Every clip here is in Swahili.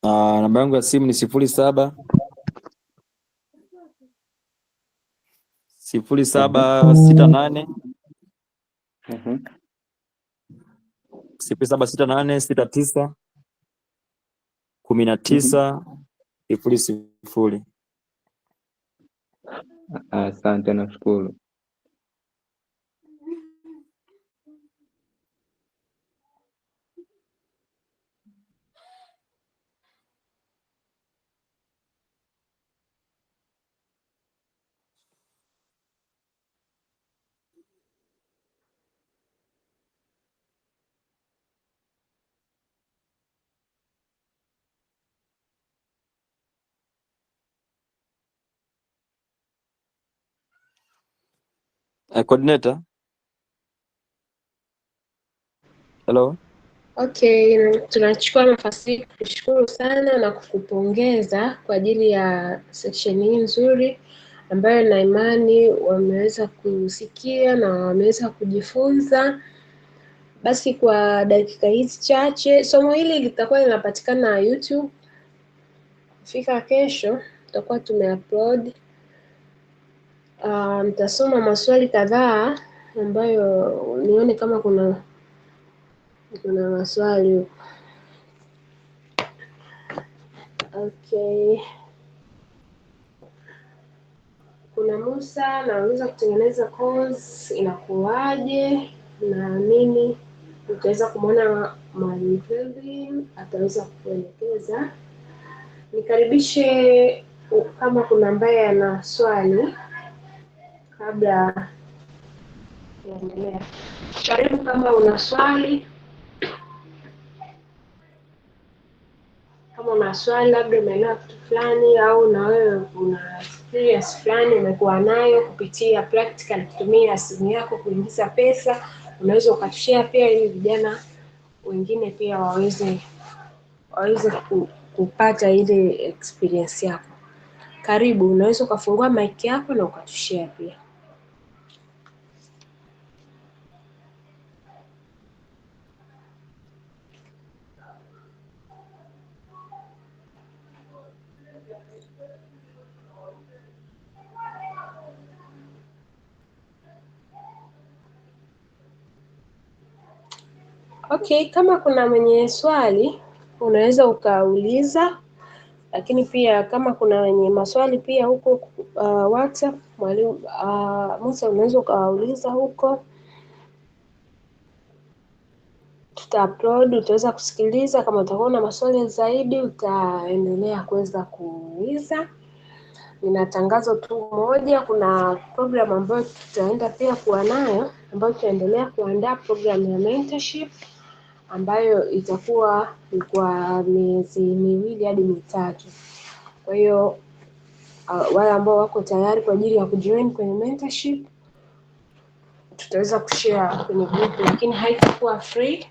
Namba yangu ya simu ni 07 0768 69 19 00. Asante, nashukuru. Coordinator. Hello. Okay, tunachukua nafasi hii kushukuru sana na kukupongeza kwa ajili ya section hii nzuri ambayo na imani wameweza kusikia na wameweza kujifunza. Basi kwa dakika hizi chache, somo hili litakuwa linapatikana YouTube. Kufika kesho tutakuwa tumeupload. Nitasoma maswali kadhaa ambayo nione kama kuna maswali. Okay. Kuna Musa naweza kutengeneza course inakuwaje na nini? Utaweza kumwona Mwalimu Kelvin ataweza kukuelekeza. Nikaribishe kama kuna ambaye ana swali kabla yaendelea. Karibu kama una swali. Kama una swali labda umeelewa kitu fulani au na wewe una experience fulani umekuwa nayo kupitia practical kutumia simu yako kuingiza pesa, unaweza ukatushare pia ili vijana wengine pia waweze kupata ile experience yako. Karibu, unaweza ukafungua mic yako na ukatushare pia. Okay, kama kuna mwenye swali unaweza ukauliza, lakini pia kama kuna wenye maswali pia huko WhatsApp mwalimu Musa unaweza ukauliza huko, tuta-upload, utaweza kusikiliza. Kama utakuwa na maswali zaidi utaendelea kuweza kuuliza. Nina tangazo tu moja, kuna program ambayo tutaenda pia kuwa nayo ambayo tutaendelea kuandaa program ya mentorship ambayo itakuwa ni kwa miezi 2 hadi 3. Kwa hiyo wale ambao wako tayari kwa ajili ya kujoin kwenye mentorship tutaweza kushare kwenye group, lakini haitakuwa free.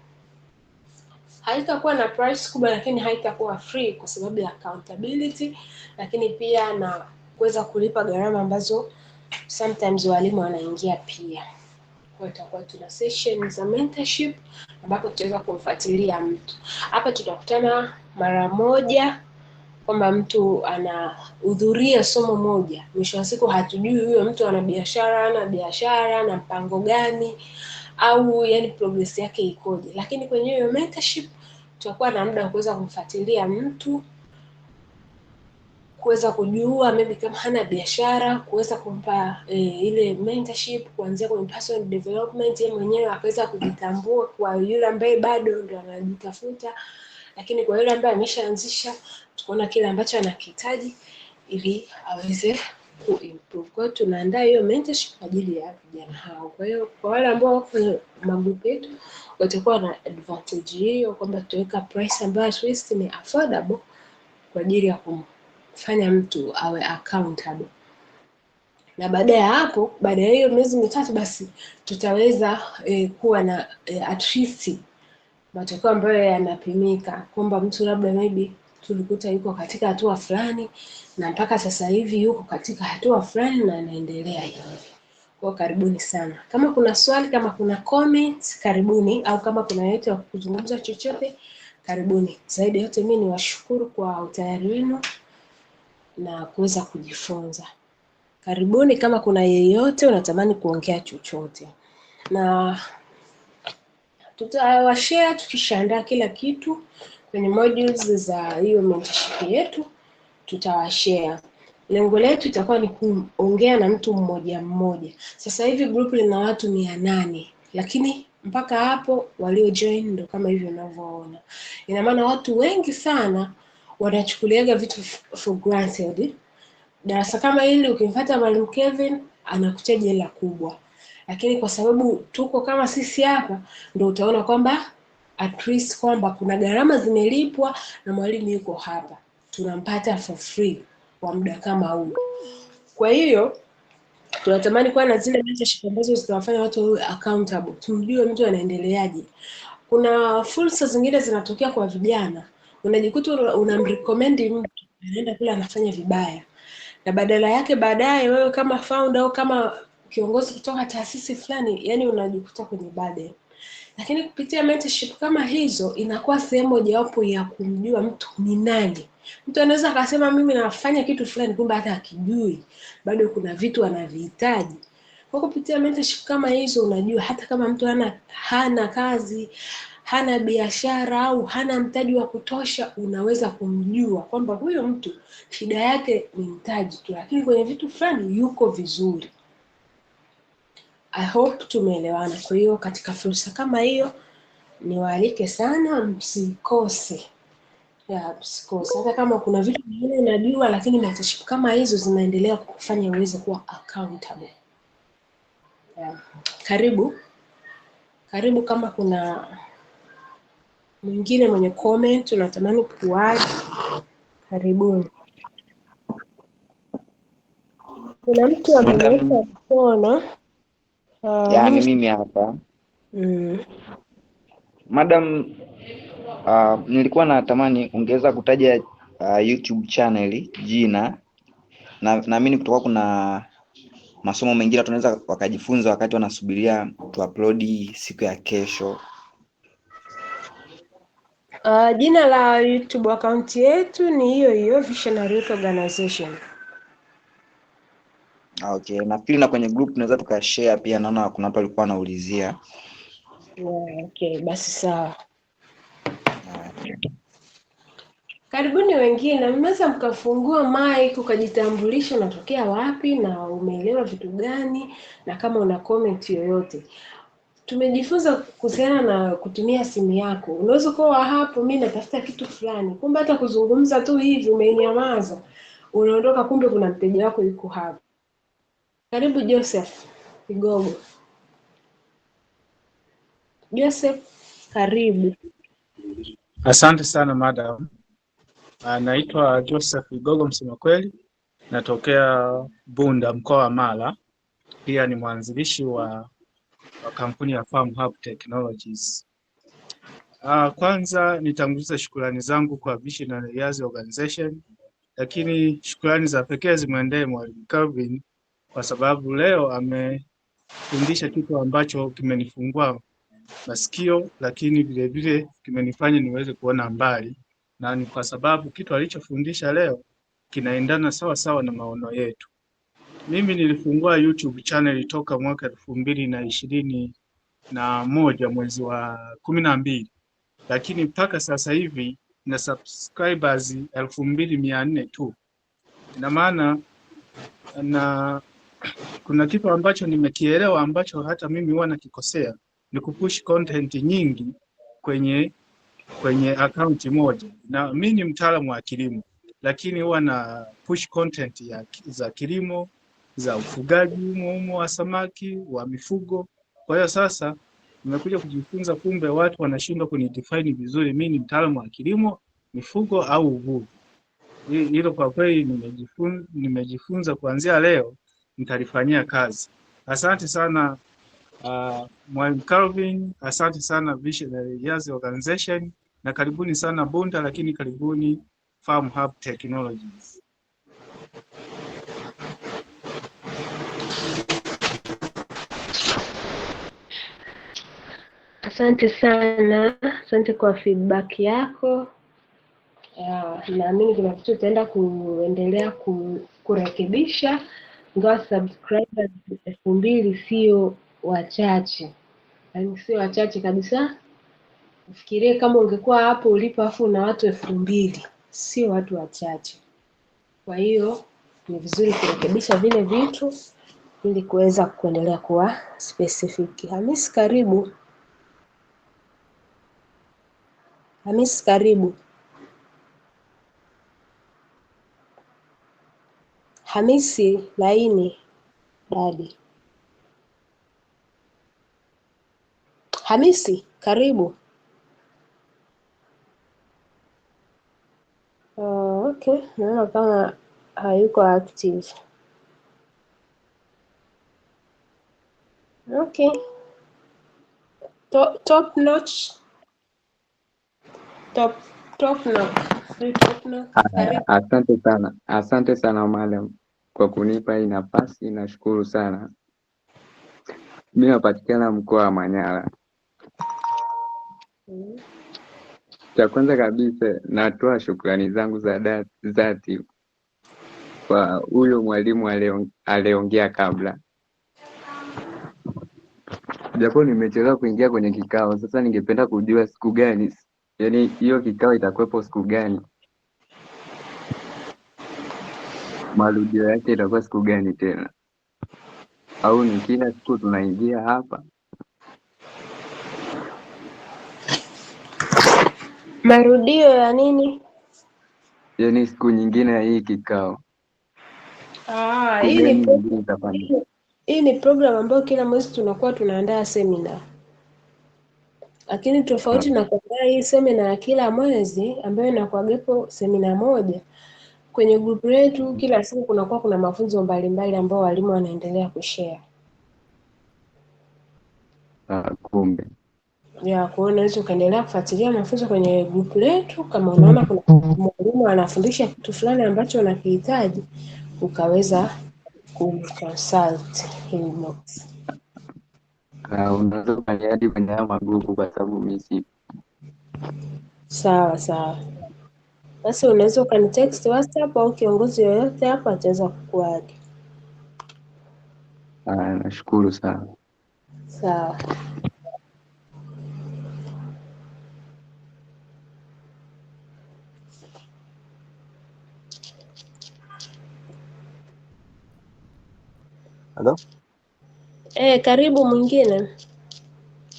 Haitakuwa na price kubwa, lakini haitakuwa free kwa sababu ya accountability, lakini pia na kuweza kulipa gharama ambazo sometimes walimu wanaingia pia. Kwa hiyo tutakuwa tuna session za mentorship ambapo tutaweza kumfuatilia mtu. Hapa tutakutana mara moja kwamba mtu anahudhuria somo moja. Mwisho wa siku hatujui huyo mtu ana biashara na mpango gani au yani progress yake ikoje. Lakini kwenye hiyo mentorship tutakuwa na muda wa kuweza kumfuatilia mtu, kuweza kujua maybe kama hana biashara, kuweza kumpa ile mentorship kuanzia kwenye personal development, yeye mwenyewe akaweza kujitambua, kwa yule ambaye bado ndo anajitafuta, lakini kwa yule ambaye ameshaanzisha tukaona kile ambacho anakihitaji ili aweze kuimprove. Kwa hiyo tunaandaa hiyo mentorship kwa ajili ya vijana hao. Kwa hiyo kwa wale ambao wako kwenye magrupu yetu watakuwa na advantage hiyo kwamba tutaweka price ambayo at least ni affordable kwa ajili ya kumfanya mtu awe accountable. Na baada ya hapo, baada ya hiyo miezi 3 basi tutaweza kuwa na at least matokeo ambayo yanapimika kwamba mtu labda maybe tulikuta yuko katika hatua fulani na mpaka sasa hivi yuko katika hatua fulani na anaendelea hivi. Kwa karibuni sana. Kama kuna swali, kama kuna comment, karibuni, au kama kuna yeyote wa kuzungumza chochote, Karibuni. Zaidi yote mimi niwashukuru kwa utayari wenu na kuweza kujifunza. Karibuni. Kama kuna yeyote unatamani kuongea chochote, na tutawashare tukishaandaa kila kitu kwenye modules za hiyo mentorship yetu, tutawashare. Lengo letu itakuwa ni kuongea na mtu mmoja mmoja. Sasa hivi group lina watu 800, lakini mpaka hapo walio join ndo kama hivyo unavyoona. Ina maana watu wengi sana wanachukuliaga vitu for granted. Darasa kama hili ukimfuata Mwalimu Kevin anakuchaji hela kubwa, lakini kwa sababu tuko kama sisi hapa, ndio utaona kwamba at least kwamba kuna gharama zimelipwa na mwalimu yuko hapa, tunampata for free kwa muda kama huu. Kwa hiyo tunatamani kuwa na zile mentorship ambazo zitawafanya watu wawe accountable, tumjue mtu anaendeleaje. Kuna fursa zingine zinatokea kwa vijana, unajikuta unamrecommend mtu anaenda kule anafanya vibaya, na badala yake baadaye wewe kama founder au kama kiongozi kutoka taasisi fulani, yani unajikuta kwenye burden. Lakini kupitia mentorship kama hizo inakuwa sehemu mojawapo ya kumjua mtu ni nani. Mtu anaweza akasema mimi nafanya kitu fulani, kumbe hata akijui bado kuna vitu anavihitaji. Kwa kupitia mentorship kama hizo unajua hata kama mtu hana kazi, hana biashara au hana mtaji wa kutosha, unaweza kumjua kwamba huyo mtu shida yake ni mtaji tu, lakini kwenye vitu fulani yuko vizuri. I hope tumeelewana. Kwa hiyo katika fursa kama hiyo niwaalike sana, msikose. Msikose. Hata kama kuna vitu vingine unajua, lakini mentorship kama hizo zinaendelea kukufanya uweze kuwa accountable. Karibu. Kama kuna mwingine mwenye comment unatamani kuadd, karibuni. Kuna mtu ameweka mkono. Ni mimi hapa. Madam, nilikuwa natamani ungeweza kutaja YouTube channel jina, na naamini kutoka kuna masomo mengine tunaweza wakajifunza wakati wanasubiria tu upload siku ya kesho. Jina la YouTube account yetu ni hiyo Visionary Youth Organization. Okay, nafikiri na kwenye group tunaweza tukashare pia, naona kuna watu walikuwa wanaulizia. Okay, basi sawa. Karibuni wengine, mnaweza mkafungua mic ukajitambulisha unatokea wapi na umeelewa vitu gani, na kama una comment yoyote. Tumejifunza kuhusiana na kutumia simu yako. Unaweza kuwa hapo mimi natafuta kitu fulani, kumbe hata kuzungumza tu hivi umenyamaza, unaondoka, kumbe kuna mteja wako yuko hapo. Karibu Joseph Kigogo. Joseph, karibu. Asante sana madam. Naitwa Joseph Kigogo msema kweli. Natokea Bunda, mkoa wa Mara. Pia ni mwanzilishi wa kampuni ya Farm Hub Technologies. Kwanza nitanguliza shukrani zangu kwa Visionary Youth Organization, lakini shukrani za pekee zimwendee Mwalimu Calvin kwa sababu leo amefundisha kitu ambacho kimenifungua masikio, lakini vile vile kimenifanya niweze kuona mbali, na ni kwa sababu kitu alichofundisha leo kinaendana sawa sawa na maono yetu. Mimi nilifungua YouTube channel toka mwaka 2021 mwezi wa 12, lakini mpaka sasa hivi na subscribers 2400 tu. Ina maana na kuna kitu ambacho nimekielewa ambacho hata mimi huwa nakikosea, ni kupush content nyingi kwenye account moja. Na mimi ni mtaalamu wa kilimo, lakini huwa na push content za kilimo, za ufugaji wa samaki, wa mifugo. Kwa hiyo sasa nimekuja kujifunza kumbe watu wanashindwa kunidefine vizuri mimi ni mtaalamu wa kilimo, mifugo au uvuvi. Hilo kwa kweli nimejifunza kuanzia leo nitalifanyia kazi. Asante sana Mwalimu Calvin, asante sana Visionary Youth Organization, na karibuni sana Bunda, lakini karibuni Farm Hub Technologies. Asante sana, asante kwa feedback yako. Naamini kuna kitu tutaenda kuendelea kurekebisha, ingawa subscribers 2000 sio wachache, yaani sio wachache kabisa. Ufikirie kama ungekuwa hapo ulipo afu na watu 2000, sio watu wachache. Kwa hiyo ni vizuri kurekebisha vile vitu ili kuweza kuendelea kuwa specific. Hamisi, karibu. Hamisi, karibu. Hamisi, laini dadi. Hamisi, karibu. Okay, naona kama hayuko active. Okay. Top notch. Top notch. Top notch. Karibu. Asante sana madam kwa kunipa hii nafasi, nashukuru sana. Mimi napatikana mkoa wa Manyara. Cha kwanza kabisa natoa shukrani zangu za dhati kwa huyo mwalimu aliongea kabla. Japo nimechelewa kuingia kwenye kikao, sasa ningependa kujua siku gani, yaani hiyo kikao itakuwepo siku gani? Marudio yake itakuwa siku gani tena? Au ni kila siku tunaingia hapa? Marudio ya nini? Yaani siku nyingine ya hii kikao. Hii ni program ambayo kila mwezi tunakuwa tunaandaa seminar. Lakini tofauti na kuandaa hii seminar ya kila mwezi ambayo inakuwagepo seminar moja, kwenye group letu kila siku kunakuwa kuna mafunzo mbalimbali ambao walimu wanaendelea kushare. Kumbe. Ya kuona unaweza ukaendelea kufuatilia mafunzo kwenye group letu, kama unaona kuna mwalimu anafundisha kitu fulani ambacho unakihitaji, ukaweza kumconsult inbox. Unaweza ukaniadi kwenye haya magrupu kwa sababu mimi si. Sawa. Basi unaweza ukanitext WhatsApp au kiongozi yoyote hapa ataweza kukuadi. Nashukuru sana. Sawa. Halo? Karibu mwingine.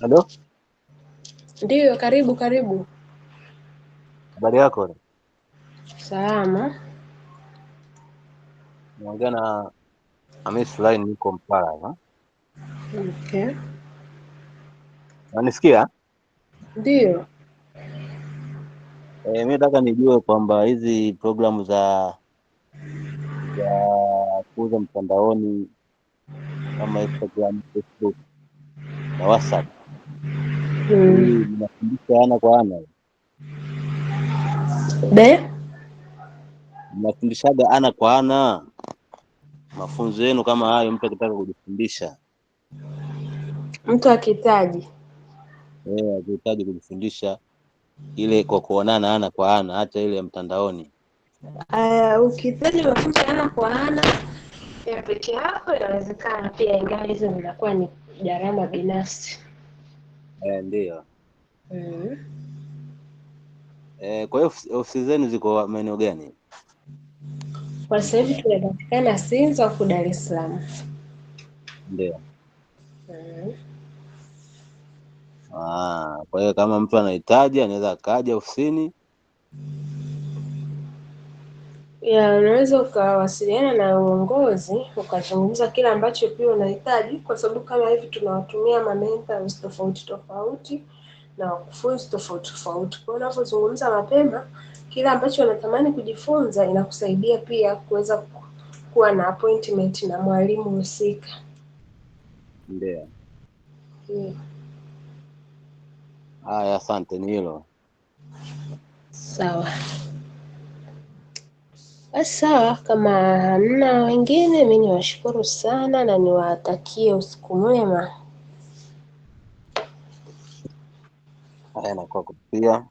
Halo? Ndiyo, karibu. Habari yako? Salama. Naongea na Hamisi Line, niko Mpala. Okay. Unanisikia? Ndiyo. Mimi nataka nijue kwamba hizi programu za kuuza mtandaoni kama Instagram, Facebook na WhatsApp mnafundisha ana kwa ana? Mnafundishaga ana kwa ana mafunzo yenu kama hayo, mtu akitaka kujifundisha? Mtu akihitaji akihitaji kujifundisha ile kwa kuonana ana kwa ana, hata ile ya mtandaoni. Ukihitaji mafunzo ana kwa ana ya peke yako inawezekana pia, ingawa hizo zinakuwa ni gharama binafsi. Ndio. Kwa hiyo ofisi zenu ziko maeneo gani? Kwa sasa hivi tunapatikana Sinza huko Dar es Salaam. Ndio. Kwa hiyo kama mtu anahitaji anaweza akaja ofisini. Unaweza ukawasiliana na uongozi ukazungumza kile ambacho pia unahitaji, kwa sababu kama hivi tunawatumia mentors tofauti na wakufunzi tofauti. Kwa hiyo unapozungumza mapema kile ambacho unatamani kujifunza, inakusaidia pia kuweza kuwa na appointment na mwalimu husika. Ndio. Haya, asante, ni hilo. Sawa. Basi sawa, kama hamna wengine, mimi niwashukuru sana na niwatakie usiku mwema. Haya, nakuwa pia